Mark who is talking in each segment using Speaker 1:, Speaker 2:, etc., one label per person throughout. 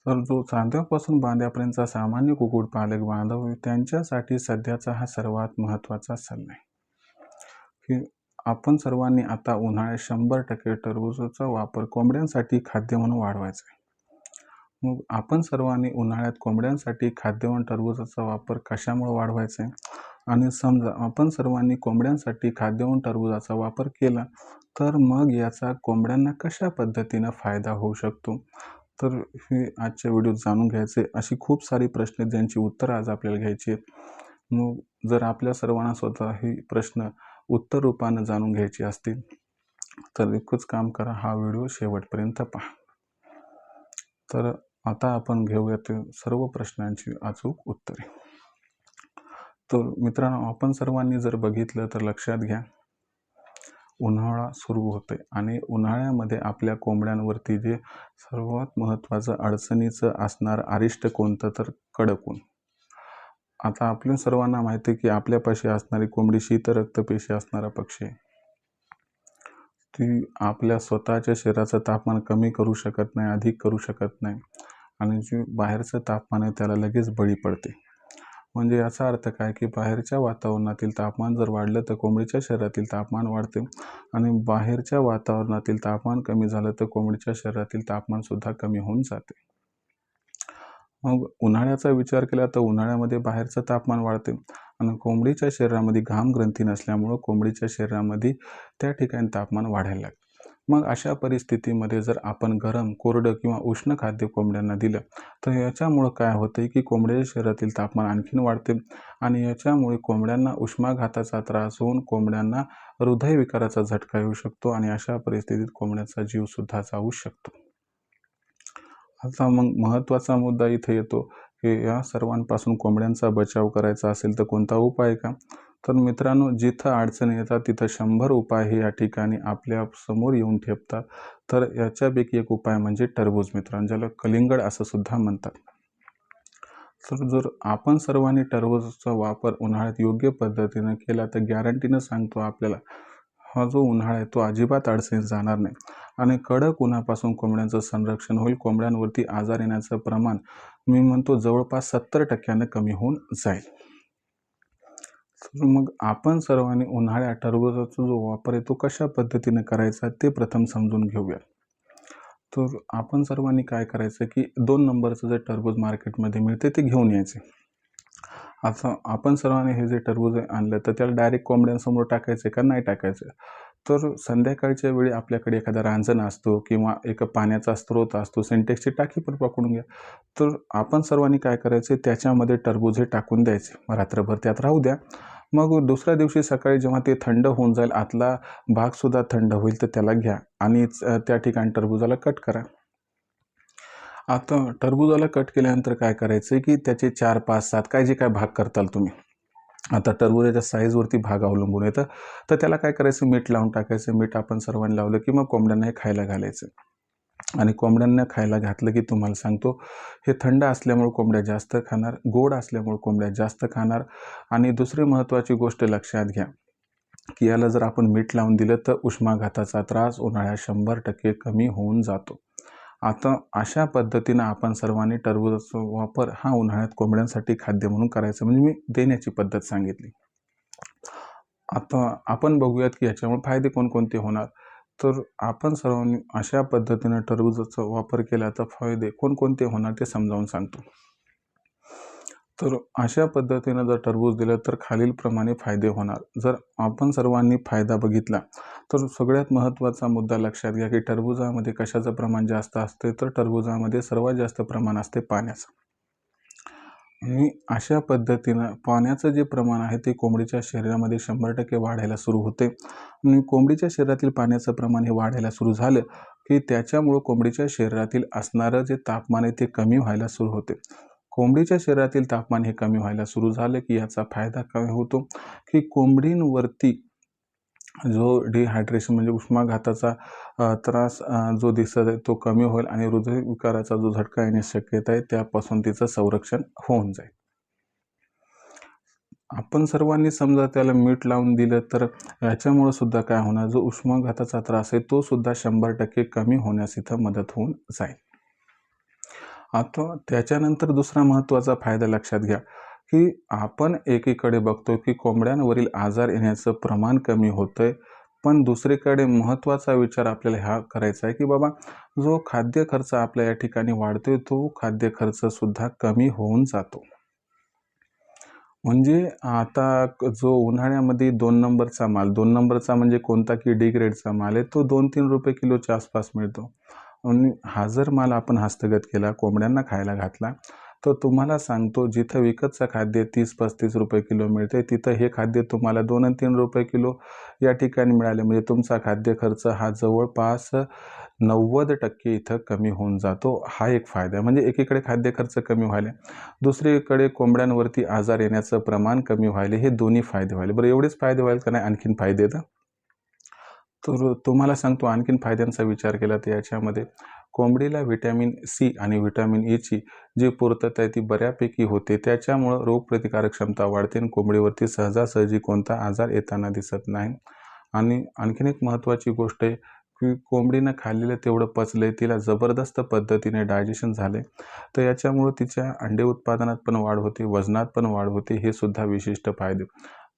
Speaker 1: तर जो चांद्यापासून बांध्यापर्यंतचा सामान्य कुक्कुटपालक बांधव त्यांच्यासाठी सध्याचा हा सर्वात महत्त्वाचा सल्ला आहे, की आपण सर्वांनी आता उन्हाळ्यात 100% टरबूजाचा वापर कोंबड्यांसाठी खाद्य म्हणून वाढवायचा आहे. मग आपण सर्वांनी उन्हाळ्यात कोंबड्यांसाठी खाद्य म्हणून टरबूजाचा वापर कशामुळे वाढवायचा आहे? आणि समजा आपण सर्वांनी कोंबड्यांसाठी खाद्य म्हणून टरबूजाचा वापर केला, तर मग याचा कोंबड्यांना कशा पद्धतीनं फायदा होऊ शकतो? तर हे आजच्या व्हिडिओत जाणून घ्यायचे. अशी खूप सारी प्रश्न आहेत ज्यांची उत्तरं आज आपल्याला घ्यायची आहेत. मग जर आपल्या सर्वांना स्वतः हे प्रश्न उत्तर रूपानं जाणून घ्यायचे असतील, तर एकच काम करा, हा व्हिडिओ शेवटपर्यंत पहा. तर आता आपण घेऊयात सर्व प्रश्नांची अचूक उत्तरे. तर मित्रांनो, आपण सर्वांनी जर बघितलं तर लक्षात घ्या, उन्हाळा सुरू होतोय आणि उन्हाळ्यामध्ये आपल्या कोंबड्यांवरती जे सर्वात महत्त्वाचं अडचणीचं असणार अरिष्ट कोणतं, तर कडक ऊन. आता आपल्या सर्वांना माहिती आहे की आपल्यापाशी असणारी कोंबडी शीत रक्तपेशी असणारा पक्षी आहे. ती आपल्या स्वतःच्या शरीराचं तापमान कमी करू शकत नाही, अधिक करू शकत नाही आणि जे बाहेरचं तापमान आहे त्याला लगेच बळी पडते. म्हणजे याचा अर्थ काय, की बाहेरच्या वातावरणातील तापमान जर वाढलं तर कोंबडीच्या शरीरातील तापमान वाढते आणि बाहेरच्या वातावरणातील तापमान कमी झालं तर कोंबडीच्या शरीरातील तापमानसुद्धा कमी होऊन जाते. मग उन्हाळ्याचा विचार केला तर उन्हाळ्यामध्ये बाहेरचं तापमान वाढते आणि कोंबडीच्या शरीरामध्ये घाम ग्रंथी नसल्यामुळं कोंबडीच्या शरीरामध्ये त्या ठिकाणी तापमान वाढायला लागते. मग अशा परिस्थितीमध्ये जर आपण गरम, कोरडं किंवा उष्ण खाद्य कोंबड्यांना दिलं, तर याच्यामुळं काय होतं की कोंबड्याच्या शरीरातील तापमान आणखीन वाढते आणि याच्यामुळे कोंबड्यांना उष्माघाताचा त्रास होऊन कोंबड्यांना हृदयविकाराचा झटका येऊ शकतो आणि अशा परिस्थितीत कोंबड्याचा जीवसुद्धा जाऊ शकतो. आता मग महत्त्वाचा मुद्दा इथे येतो, की या सर्वांपासून कोंबड्यांचा बचाव करायचा असेल तर कोणता उपाय आहे का? तर मित्रांनो, जिथं अडचणी येतात तिथं 100 उपाय हे या ठिकाणी आपल्या समोर येऊन ठेपतात. तर याच्यापैकी एक उपाय म्हणजे टरबूज मित्रांनो, ज्याला कलिंगड असं सुद्धा म्हणतात. तर जर आपण सर्वांनी टरबूजचा वापर उन्हाळ्यात योग्य पद्धतीनं केला तर गॅरंटीनं सांगतो आपल्याला, हा जो उन्हाळा आहे तो अजिबात अडचणीत जाणार नाही आणि कडक उन्हापासून कोंबड्यांचं संरक्षण होईल. कोंबड्यांवरती आजार येण्याचं प्रमाण मी म्हणतो जवळपास 70% कमी होऊन जाईल. तर मग आपण सर्वांनी उन्हाळ्यात टरबूजाचा जो वापर आहे तो कशा पद्धतीने करायचा ते प्रथम समजून घेऊया. तर आपण सर्वांनी काय करायचं, की 2 नंबरचं जे टरबूज मार्केटमध्ये मिळते ते घेऊन यायचे. आता आपण सर्वांनी हे जे टरबूज आणलं तर त्याला डायरेक्ट कोंबड्यांसमोर टाकायचं का नाही टाकायचं? तर संध्याकाळच्या वेळी आपल्याकडे एखादा रांजण असतो किंवा एक पाण्याचा स्रोत असतो, सिंटेक्सची टाकी पण पकडून घ्या. तर आपण सर्वांनी काय करायचे, त्याच्यामध्ये टरबूज हे टाकून द्यायचे. रात्रभर त्यात राहू द्या. मग दुसऱ्या दिवशी सकाळी जेव्हा ते थंड होऊन जाईल, आतला भागसुद्धा थंड होईल, तर त्याला घ्या आणि त्या ठिकाणी टरबूजाला कट करा. आता टरबूजाला कट केल्यानंतर काय करायचं, की त्याचे 4, 5, 7 काय जे काय भाग करताल तुम्ही. आता टरबूजाच्या साईजवरती भाग अवलंबून येतं. तर त्याला काय करायचं, मीठ लावून टाकायचं. मीठ आपण सर्वांनी लावलं की मग कोंबड्यांना हे खायला घालायचं आणि कोंबड्यांना खायला घातलं की तुम्हाला सांगतो, हे थंड असल्यामुळे कोंबड्या जास्त खाणार, गोड असल्यामुळे कोंबड्या जास्त खाणार आणि दुसरी महत्त्वाची गोष्ट लक्षात घ्या, की याला जर आपण मीठ लावून दिलं तर उष्माघाताचा त्रास उन्हाळ्यात 100% कमी होऊन जातो. आता अशा पद्धतीनं आपण सर्वांनी टरबूजाचा वापर हा उन्हाळ्यात कोंबड्यांसाठी खाद्य म्हणून करायचं, म्हणजे मी देण्याची पद्धत सांगितली. आता आपण बघूयात की याच्यामुळे फायदे कोणकोणते होणार. तर आपण सर्वांनी अशा पद्धतीनं टरबूजाचा वापर केला तर फायदे कोणकोणते होणार ते समजावून सांगतो. तर अशा पद्धतीनं जर टरबूज दिलं तर खालीलप्रमाणे फायदे होणार. जर आपण सर्वांनी फायदा बघितला तर सगळ्यात महत्त्वाचा मुद्दा लक्षात घ्या, की टरबुजामध्ये कशाचं प्रमाण जास्त असते, तर टरबुजामध्ये सर्वात जास्त प्रमाण असते पाण्याचं. आणि अशा पद्धतीनं पाण्याचं जे प्रमाण आहे ते कोंबडीच्या शरीरामध्ये 100% वाढायला सुरू होते आणि कोंबडीच्या शरीरातील पाण्याचं प्रमाण हे वाढायला सुरू झालं, की त्याच्यामुळं कोंबडीच्या शरीरातील असणारं जे तापमान आहे ते कमी व्हायला सुरू होते. कोंबडीच्या शरीरातील तापमान हे कमी व्हायला सुरू झालं, की याचा फायदा काय होतो, की कोंबडींवरती जो डिहायड्रेशन म्हणजे उष्माघाताचा त्रास जो दिसत आहे तो कमी होईल आणि हृदयविकाराचा जो झटका येण्याची शक्यता आहे त्यापासून तिचं संरक्षण होऊन जाईल. आपण सर्वांनी समजा त्याला मीठ लावून दिलं तर याच्यामुळं सुद्धा काय होणार, जो उष्माघाताचा त्रास आहे तो सुद्धा 100% कमी होण्यास इथं मदत होऊन जाईल. आता त्याच्यानंतर दुसरा महत्त्वाचा फायदा लक्षात घ्या, की आपण एकीकडे बघतो की कोंबड्यांवरील आजार येण्याचं प्रमाण कमी होतंय. पण दुसरीकडे महत्त्वाचा विचार आपल्याला हा करायचा आहे, की बाबा जो खाद्य खर्च आपल्या या ठिकाणी वाढतोय, तो खाद्य खर्चसुद्धा कमी होऊन जातो. म्हणजे आता जो उन्हाळ्यामध्ये 2 नंबरचा माल, 2 नंबरचा म्हणजे कोणता की डी ग्रेडचा माल आहे, तो ₹2-3 किलोच्या आसपास मिळतो. आणि हा जर माल आपण हस्तगत केला, कोंबड्यांना खायला घातला, तर तुम्हाला सांगतो जिथं विकतचं खाद्य ₹30-35 किलो मिळते, तिथं हे खाद्य तुम्हाला ₹2 आणि ₹3 किलो या ठिकाणी मिळाले. म्हणजे तुमचा खाद्य खर्च हा जवळपास 90% इथं कमी होऊन जातो. हा एक फायदा आहे. म्हणजे एकीकडे खाद्य खर्च कमी व्हायले, दुसरीकडे कोंबड्यांवरती आजार येण्याचं प्रमाण कमी व्हायले. हे दोन्ही फायदे व्हायले. बरं एवढेच फायदे व्हायला का नाही आणखीन फायदे आहेत? तर तुम्हाला सांगतो आणखीन फायद्यांचा विचार केला तर याच्यामध्ये कोंबडीला व्हिटॅमिन सी आणि व्हिटॅमिन ईची जी पूर्तता आहे ती बऱ्यापैकी होते. त्याच्यामुळं रोगप्रतिकारक क्षमता वाढते आणि कोंबडीवरती सहजासहजी कोणता आजार येताना दिसत नाही. आणि आणखीन एक महत्त्वाची गोष्ट आहे, की कोंबडीनं खाल्लेलं तेवढं पचलंय, तिला जबरदस्त पद्धतीने डायजेशन झालंय. तर याच्यामुळं तिच्या अंडे उत्पादनात पण वाढ होते, वजनात पण वाढ होते. हे सुद्धा विशिष्ट फायदे.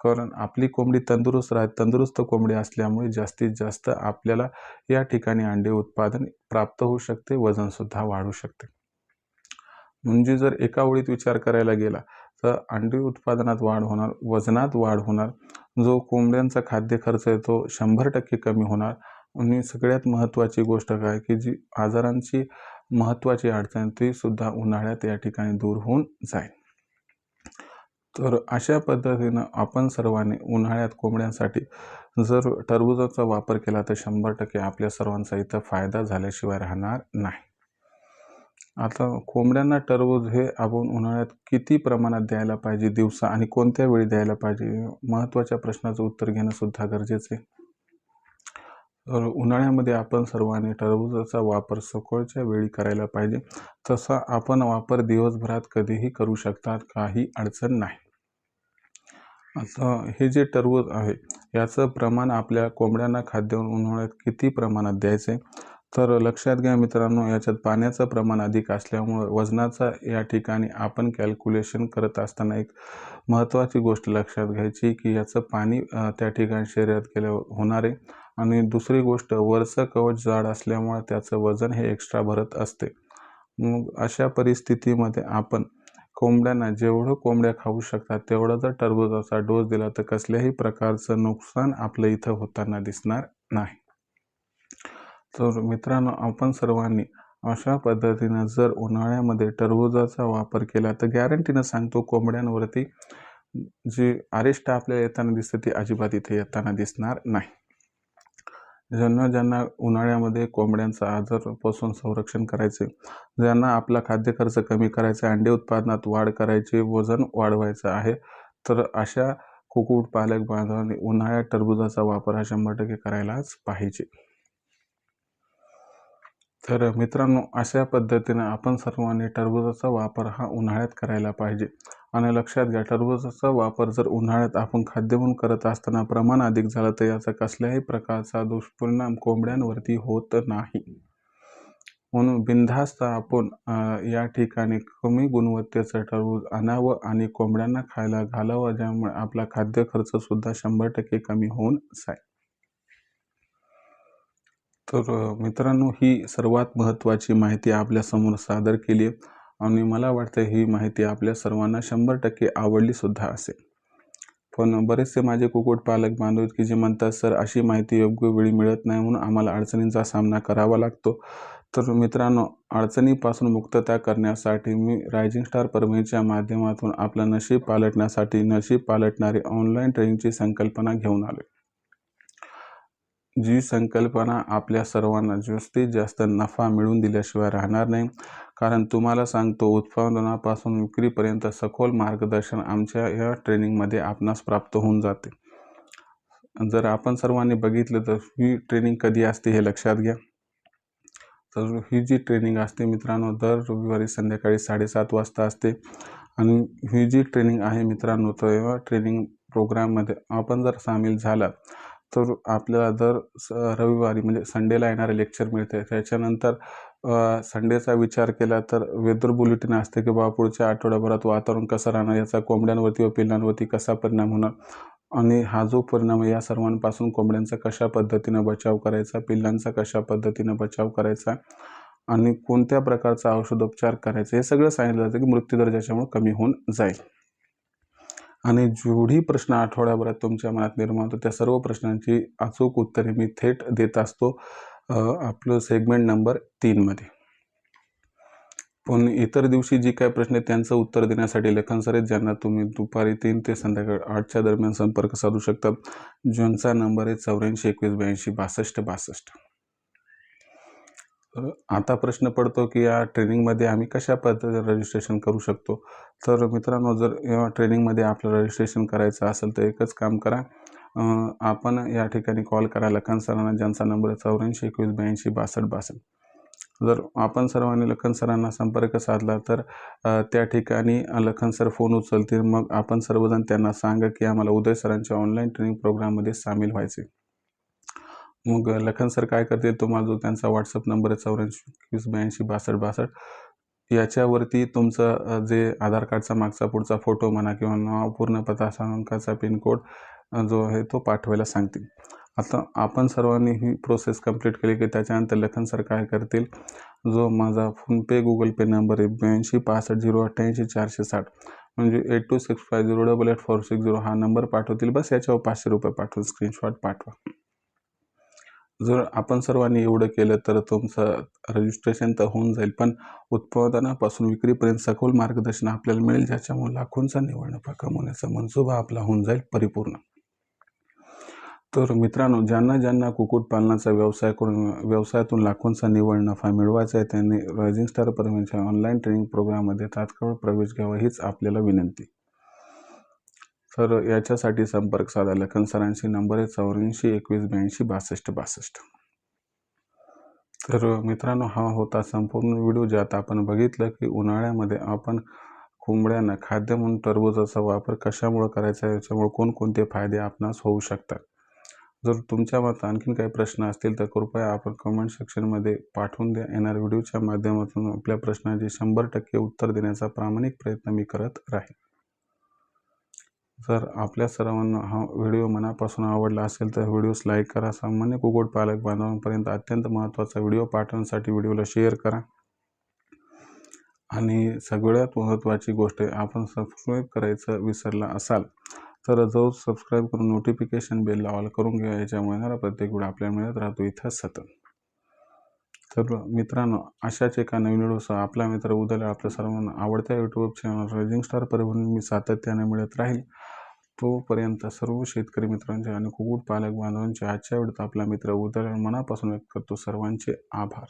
Speaker 1: कारण आपली कोंबडी तंदुरुस्त कोंबडी असल्यामुळे जास्तीत जास्त आपल्याला या ठिकाणी अंडे उत्पादन प्राप्त होऊ शकते, वजनसुद्धा वाढू शकते. म्हणजे जर एका ओळीत विचार करायला गेला, तर अंडी उत्पादनात वाढ होणार, वजनात वाढ होणार, जो कोंबड्यांचा खाद्य खर्च आहे तो 100% कमी होणार आणि सगळ्यात महत्त्वाची गोष्ट काय, की जी आजारांची महत्त्वाची अडचण ती सुद्धा उन्हाळ्यात या ठिकाणी दूर होऊन जाईल. तर अशा पद्धतीनं आपण सर्वांनी उन्हाळ्यात कोंबड्यांसाठी जर टरबूजाचा वापर केला तर 100% आपल्या सर्वांचा इथं फायदा झाल्याशिवाय राहणार नाही. आता कोंबड्यांना टरबूज हे आपण उन्हाळ्यात किती प्रमाणात द्यायला पाहिजे दिवसा आणि कोणत्या वेळी द्यायला पाहिजे? महत्त्वाच्या प्रश्नाचं उत्तर घेणं सुद्धा गरजेचं आहे. तर उन्हाळ्यामध्ये आपण सर्वांनी टरबूजाचा वापर सकाळच्या वेळी करायला पाहिजे. तसा आपण वापर दिवसभरात कधीही करू शकतात, काही अडचण नाही. आता हे जे टरबूज आहे, याचं प्रमाण आपल्या कोंबड्यांना खाद्य उन्हाळ्यात किती प्रमाणात द्यायचे? तर लक्षात घ्या मित्रांनो, याच्यात पाण्याचं प्रमाण अधिक असल्यामुळं वजनाचा या ठिकाणी आपण कॅल्क्युलेशन करत असताना एक महत्त्वाची गोष्ट लक्षात घ्यायची, की याचं पाणी त्या ठिकाणी शरीरात गेल्यावर होणार आहे आणि दुसरी गोष्ट वरचं कवच जाड असल्यामुळं त्याचं वजन हे एक्स्ट्रा भरत असते. मग अशा परिस्थितीमध्ये आपण कोंबड्यांना जेवढं कोंबड्या खाऊ शकतात तेवढा जर टरबूजाचा डोस दिला तर कसल्याही प्रकारचं नुकसान आपल्या इथं होताना दिसणार नाही. तर मित्रांनो, आपण सर्वांनी अशा पद्धतीनं जर उन्हाळ्यामध्ये टरबूजाचा वापर केला तर गॅरंटीनं सांगतो कोंबड्यांवरती जी अरिष्ट आपल्याला येताना दिसते ती अजिबात इथे येताना दिसणार नाही. ज्यांना उन्हाळ्यामध्ये कोंबड्यांचा आजारापासून संरक्षण करायचे, ज्यांना आपला खाद्य खर्च कमी करायचा आहे, अंडे उत्पादनात वाढ करायची, वजन वाढवायचं आहे, तर अशा कुक्कुटपालक बांधवांनी उन्हाळ्यात टरबूजाचा वापर हा 100% करायलाच पाहिजे. तर मित्रांनो, अशा पद्धतीनं आपण सर्वांनी टरबूजाचा वापर हा उन्हाळ्यात करायला पाहिजे. आणि लक्षात घ्या, टरबूजाचा वापर जर उन्हाळ्यात आपण खाद्य म्हणून करत असताना प्रमाण अधिक झालं तर याचा कसल्याही प्रकारचा दुष्परिणाम कोंबड्यांवरती होत नाही. म्हणून बिनधास्त आपण या ठिकाणी कमी गुणवत्तेचं टरबूज आणावं आणि कोंबड्यांना खायला घालावं, ज्यामुळे आपला खाद्य खर्चसुद्धा 100% कमी होऊन जाईल. तर मित्रांनो, ही सर्वात महत्त्वाची माहिती आपल्यासमोर सादर केली आहे आणि मला वाटतं ही माहिती आपल्या सर्वांना 100% आवडलीसुद्धा असेल. पण बरेचसे माझे कुक्कुटपालक बांधव आहेत की जे म्हणतात, "सर, अशी माहिती योग्य वेळी मिळत नाही म्हणून आम्हाला अडचणींचा सामना करावा लागतो." तर मित्रांनो, अडचणीपासून मुक्तता करण्यासाठी मी रायझिंग स्टार परभणीच्या माध्यमातून आपलं नशीब पालटण्यासाठी नशीब पालटणारी ऑनलाईन ट्रेनिंगची संकल्पना घेऊन आलो. जी संकल्पना आपल्या सर्वांना जास्तीत जास्त नफा मिळवून दिल्याशिवाय राहणार नाही. कारण तुम्हाला सांगतो, उत्पादनापासून विक्रीपर्यंत सखोल मार्गदर्शन आमच्या या ट्रेनिंगमध्ये आपणास प्राप्त होऊन जाते. जर आपण सर्वांनी बघितलं तर ही ट्रेनिंग कधी असते हे लक्षात घ्या. तर ही जी ट्रेनिंग असते मित्रांनो, दर रविवारी संध्याकाळी 7:30 वाजता असते आणि ही जी ट्रेनिंग आहे मित्रांनो, तर या ट्रेनिंग प्रोग्राममध्ये आपण जर सामील झाला तर आपल्याला दर रविवारी म्हणजे संडेला येणारे लेक्चर मिळते. त्याच्यानंतर संडेचा विचार केला तर वेदर बुलेटिन असते की बाबा पुढच्या आठवड्याभरात वातावरण कसं राहणार, याचा कोंबड्यांवरती व पिल्लांवरती कसा परिणाम होणार आणि हा जो परिणाम या सर्वांपासून कोंबड्यांचा कशा पद्धतीनं बचाव करायचा, पिल्लांचा कशा पद्धतीनं बचाव करायचा आणि कोणत्या प्रकारचा औषधोपचार करायचा, हे सगळं सांगितलं जातं की मृत्यूदर ज्याच्यामुळे कमी होऊन जाईल. आणि जेवढी प्रश्न आठवड्याभरात तुमच्या मनात निर्माण होतो त्या सर्व प्रश्नांची अचूक उत्तरे मी थेट देत असतो आपलं सेगमेंट नंबर 3 मध्ये. पण इतर दिवशी जी काही प्रश्न आहेत त्यांचं उत्तर देण्यासाठी लेखन सर आहेत, ज्यांना तुम्ही दुपारी 3 ते संध्याकाळी 8च्या दरम्यान संपर्क साधू शकता, ज्यांचा नंबर आहे 84 21 82 62 62. आता प्रश्न पडतो की या ट्रेनिंगमध्ये आम्ही कशा पद्धतीने रजिस्ट्रेशन करू शकतो. तर मित्रांनो, जर या ट्रेनिंगमध्ये आपलं रजिस्ट्रेशन करायचं असेल तर एकच काम करा, आपण या ठिकाणी कॉल करा लखन सरांना, ज्यांचा नंबर आहे 84 21 82 62 62. जर आपण सर्वांनी लखन सरांना संपर्क साधला तर त्या ठिकाणी लखन सर फोन उचलतील. मग आपण सर्वजण त्यांना सांगा की आम्हाला उदय सरांच्या ऑनलाईन ट्रेनिंग प्रोग्राममध्ये सामील व्हायचे. मग लखन सर काय करतील, तुम्हाला जो त्यांचा व्हॉट्सअप नंबर आहे 84 21 82 62 62, याच्यावरती तुमचं जे आधार कार्डचा मागचा पुढचा फोटो म्हणा किंवा नाव, पूर्ण पत्ता, अंकाचा पिनकोड जो आहे तो पाठवायला सांगतील. आता आपण सर्वांनी ही प्रोसेस कंप्लीट केली की त्याच्यानंतर लखन सर काय करतील, जो माझा फोनपे गुगल पे नंबर आहे 82 65 088 460 म्हणजे 8265088460 हा नंबर पाठवतील. बस याच्यावर 500 रुपये पाठवून स्क्रीनशॉट पाठवा. जर आपण सर्वांनी एवढं केलं तर तुमचं रजिस्ट्रेशन तर होऊन जाईल, पण उत्पादनापासून विक्रीपर्यंत सखोल मार्गदर्शन आपल्याला मिळेल, ज्याच्यामुळे लाखोंचा निव्वळ नफा कमवण्याचा मनसुबा आपला होऊन जाईल परिपूर्ण. तर मित्रांनो, ज्यांना कुक्कुटपालनाचा व्यवसाय करून व्यवसायातून लाखोंचा निव्वळ नफा मिळवायचा आहे, त्यांनी रायझिंग स्टार परमेच्या ऑनलाईन ट्रेनिंग प्रोग्राममध्ये तात्काळ प्रवेश घ्यावा हीच आपल्याला विनंती. तर याच्यासाठी संपर्क साधा लखन सरांशी. नंबर आहे 84 21 82 62 62. तर मित्रांनो, हा होता संपूर्ण व्हिडिओ, ज्यात आपण बघितलं की उन्हाळ्यामध्ये आपण कोंबड्यांना खाद्य म्हणून टरबूजाचा वापर कशामुळे करायचा, याच्यामुळे कोणकोणते फायदे आपणास होऊ शकतात. जर तुमच्या मनात आणखीन काही प्रश्न असतील तर कृपया आपण कमेंट सेक्शनमध्ये पाठवून द्या. येणाऱ्या व्हिडिओच्या माध्यमातून आपल्या प्रश्नांची 100% उत्तर देण्याचा प्रामाणिक प्रयत्न मी करत राहीन. जर आपल्या सर्वांना हा व्हिडिओ मनापासून आवडला असेल तर व्हिडिओस लाईक करा. सामान्य कुक्कुटपालक बांधवांपर्यंत अत्यंत महत्त्वाचा व्हिडिओ पाठवण्यासाठी व्हिडिओला शेअर करा. आणि सगळ्यात महत्त्वाची गोष्ट आहे, आपण सबस्क्राईब करायचं विसरला असाल तर जो सबस्क्राईब करून नोटिफिकेशन बेलला ऑल करून घ्या. याच्यामुळे येणारा प्रत्येक व्हिडिओ आपल्याला मिळत राहतो इथं सतत. तर मित्रांनो, अशाच एका नवीन व्हिडिओसह आपला मित्र उदय आपल्या सर्वांना आवडत्या यूट्यूब चॅनल रायझिंग स्टार परिवार मी सातत्याने मिळत राहील. तोपर्यंत सर्व शेतकरी मित्रांचे आणि कुक्कुटपालक बांधवांचे आजच्या व्हिडिओत आपला मित्र उदय मनापासून व्यक्त करतो सर्वांचे आभार.